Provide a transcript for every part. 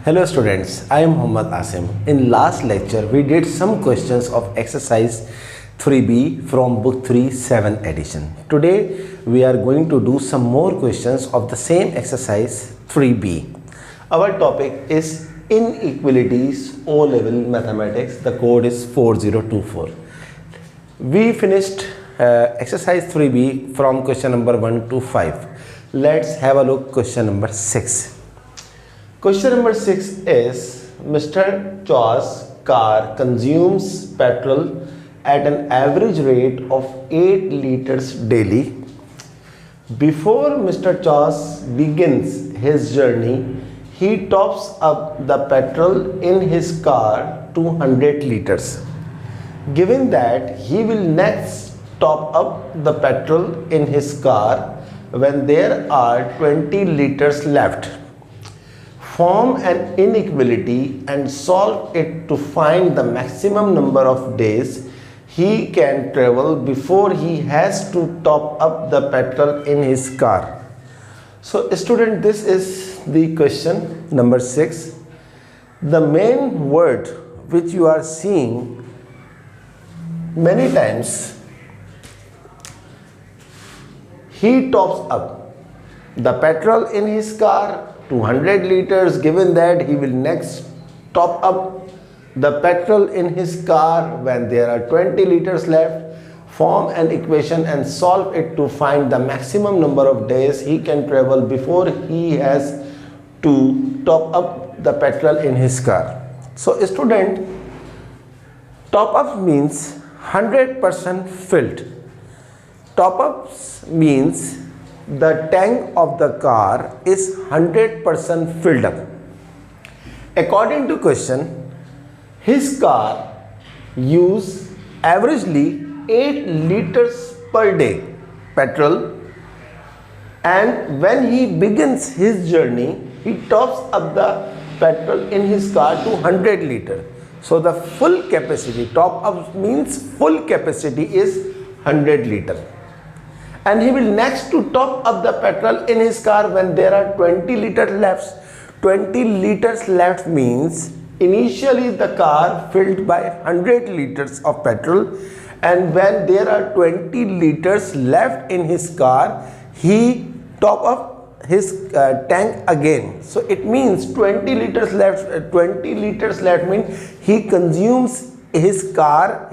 Hello students, I am Muhammad Asim. In last lecture, we did some questions of exercise 3B from book 3 7th edition. Today, we are going to do some more questions of the same exercise 3B. Our topic is inequalities O-level mathematics. The code is 4024. We finished exercise 3B from question number 1 to 5. Let's have a look question number 6. Question number 6 is Mr. Chaw's car consumes petrol at an average rate of 8 liters daily. Before Mr. Chaw's begins his journey, he tops up the petrol in his car to 100 liters. Given that he will next top up the petrol in his car when there are 20 liters left. Form an inequality and solve it to find the maximum number of days he can travel before he has to top up the petrol in his car. So student, this is the question number 6. The main word which you are seeing many times, he tops up the petrol in his car 200 liters. Given that he will next top up the petrol in his car when there are 20 liters left. Form an equation and solve it to find the maximum number of days he can travel before he has to top up the petrol in his car. So student, top up means 100% filled. Top ups means the tank of the car is 100% filled up. According to question, his car use averagely 8 liters per day petrol, and when he begins his journey, he tops up the petrol in his car to 100 liters. So the full capacity, top up means full capacity is 100 liters. And he will next to top up the petrol in his car when there are 20 liters left. 20 liters left means initially the car filled by 100 liters of petrol, and when there are 20 liters left in his car, he top up his tank again. So it means 20 liters left. 20 liters left means he consumes his car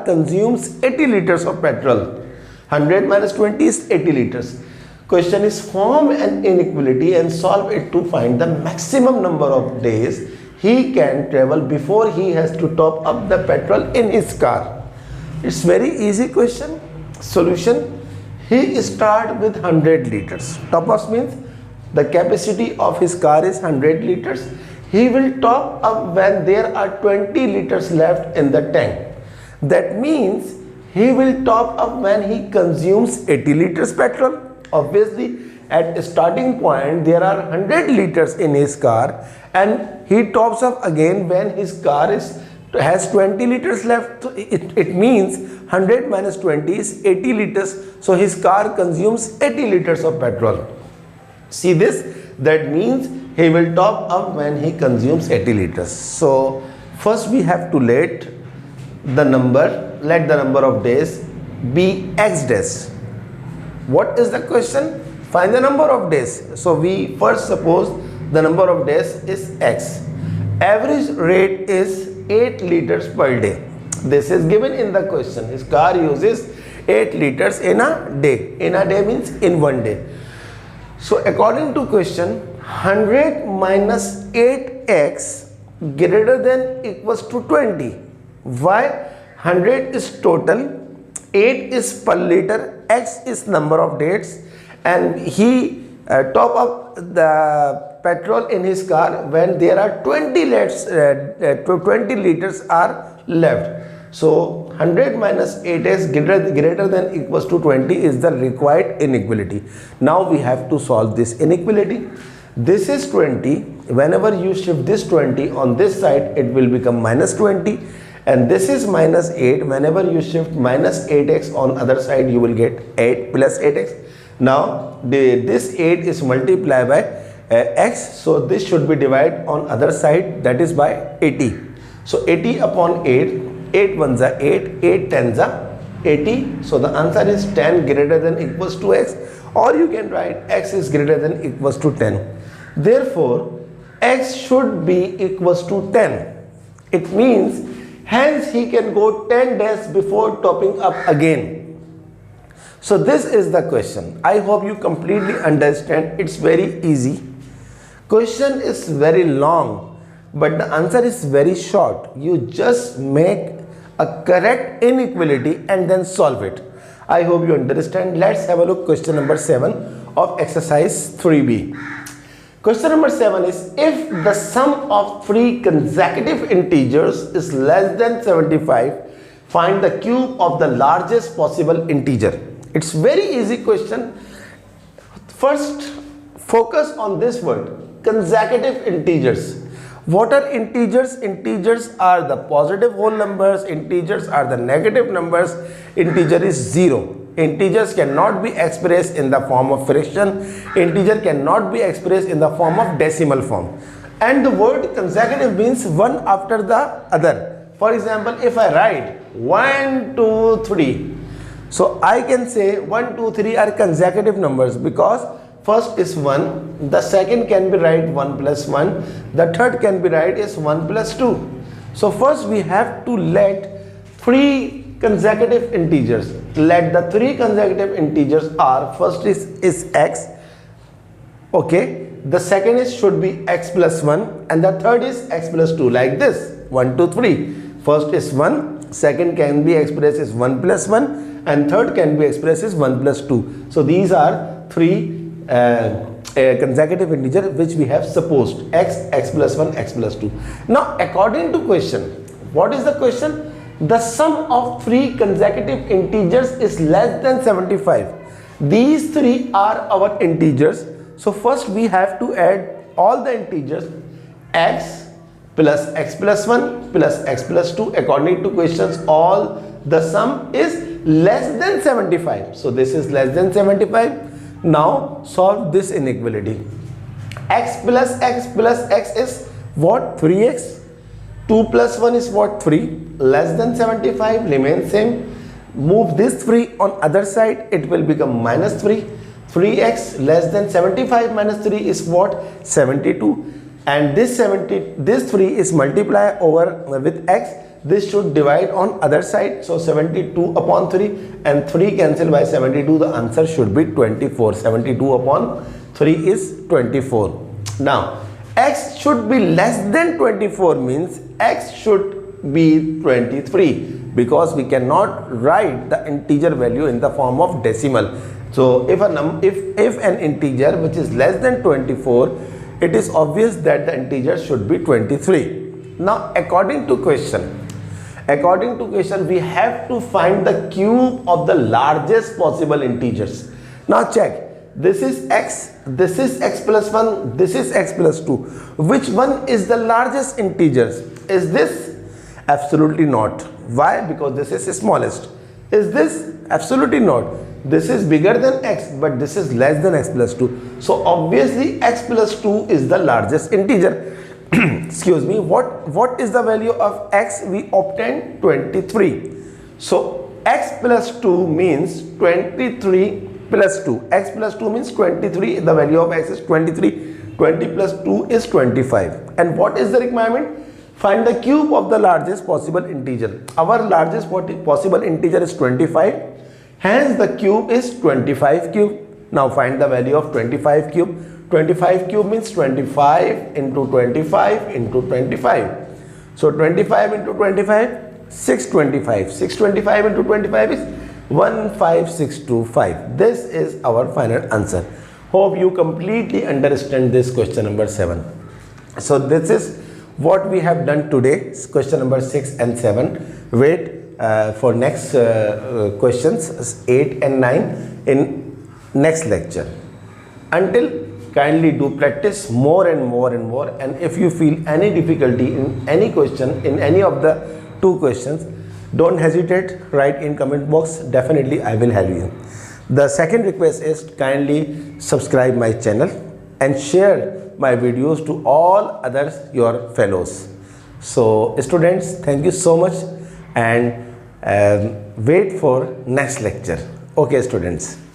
consumes 80 liters of petrol. 100 minus 20 is 80 liters. Question is form an inequality and solve it to find the maximum number of days he can travel before he has to top up the petrol in his car. It's very easy question. Solution: he start with 100 liters. Top up means the capacity of his car is 100 liters. He will top up when there are 20 liters left in the tank. That means he will top up when he consumes 80 liters petrol. Obviously, at starting point there are 100 liters in his car, and he tops up again when his car has 20 liters left. So it means 100 minus 20 is 80 liters. So his car consumes 80 liters of petrol. See this? That means he will top up when he consumes 80 liters. So first we have to let the number of days be x days. What is the question? Find the number of days. So we first suppose the number of days is x. Average rate is 8 liters per day. This is given in the question. His car uses 8 liters in a day. In a day means in one day. So according to question, 100 minus 8x greater than equals to 20. Why? 100 is total, 8 is per liter, x is number of days, and he top up the petrol in his car when there are 20 liters are left. So 100 minus 8x greater than equals to 20 is the required inequality. Now we have to solve this inequality. This is 20. Whenever you shift this 20 on this side, it will become minus 20. And this is minus 8. Whenever you shift minus 8x on other side, you will get 8 plus 8x. Now this 8 is multiplied by x, so this should be divided on other side, that is by 80. So 80 upon 8, 8 ones are 8, 8 tens are 80. So the answer is 10 greater than equals to x, or you can write x is greater than equals to 10. Therefore, x should be equals to 10. It means, hence he can go 10 days before topping up again. So this is the question. I hope you completely understand. It's very easy. Question is very long, but the answer is very short. You just make a correct inequality and then solve it. I hope you understand. Let's have a look. Question number 7 of exercise 3b. Question number 7 is, if the sum of 3 consecutive integers is less than 75, find the cube of the largest possible integer. It's very easy question. First, focus on this word, consecutive integers. What are integers? Integers are the positive whole numbers, integers are the negative numbers, integer is 0. Integers cannot be expressed in the form of fraction, integer cannot be expressed in the form of decimal form. And the word consecutive means one after the other. For example, if I write 1, 2, 3, so I can say 1, 2, 3 are consecutive numbers because first is 1, the second can be write 1 plus 1, the third can be write is 1 plus 2. So first we have to let 3 consecutive integers. Let the 3 consecutive integers are, first is x, okay, the second is should be x plus 1, and the third is x plus 2, like this, 1, 2, 3. First is 1, second can be expressed as 1 plus 1, and third can be expressed as 1 plus 2. So these are 3 consecutive integer which we have supposed, x, x plus 1, x plus 2. Now according to question, what is the question? The sum of 3 consecutive integers is less than 75. These 3 are our integers. So first we have to add all the integers, x plus x plus 1 plus x plus 2. According to questions, all the sum is less than 75. So this is less than 75. Now solve this inequality. X plus x is what? 3x. 2 plus 1 is what? 3. Less than 75 remains same. Move this 3 on other side, it will become minus 3. 3x less than 75 minus 3 is what? 72. And this 3 is multiply over with x. This should divide on other side. So 72 upon 3 and 3 cancel by 72. The answer should be 24. 72 upon 3 is 24. Now x should be less than 24 means x should be 23, because we cannot write the integer value in the form of decimal. So if an integer which is less than 24, it is obvious that the integer should be 23. Now according to question, we have to find the cube of the largest possible integers. Now check. This is x plus 1, this is x plus 2. Which one is the largest integers? Is this? Absolutely not. Why? Because this is the smallest. Is this? Absolutely not. This is bigger than x, but this is less than x plus 2. So obviously x plus 2 is the largest integer. Excuse me. What is the value of x? We obtained 23. So x plus 2 means 23 plus 2. X plus 2 means 23. The value of x is 23. 20 plus 2 is 25. And what is the requirement? Find the cube of the largest possible integer. Our largest possible integer is 25. Hence the cube is 25 cube. Now find the value of 25 cube. 25 cube means 25 into 25 into 25. So 25 into 25, 625. 625 into 25 is 15625. This is our final answer. Hope you completely understand this question number 7. So this is what we have done today, question number 6 and 7. Wait for next questions 8 and 9 in next lecture. Until, kindly do practice more and more and more, and if you feel any difficulty in any question, in any of the 2 questions, don't hesitate, write in comment box. Definitely I will help you. The second request is kindly subscribe my channel and share my videos to all others, your fellows. So students, thank you so much, and wait for next lecture. Okay students.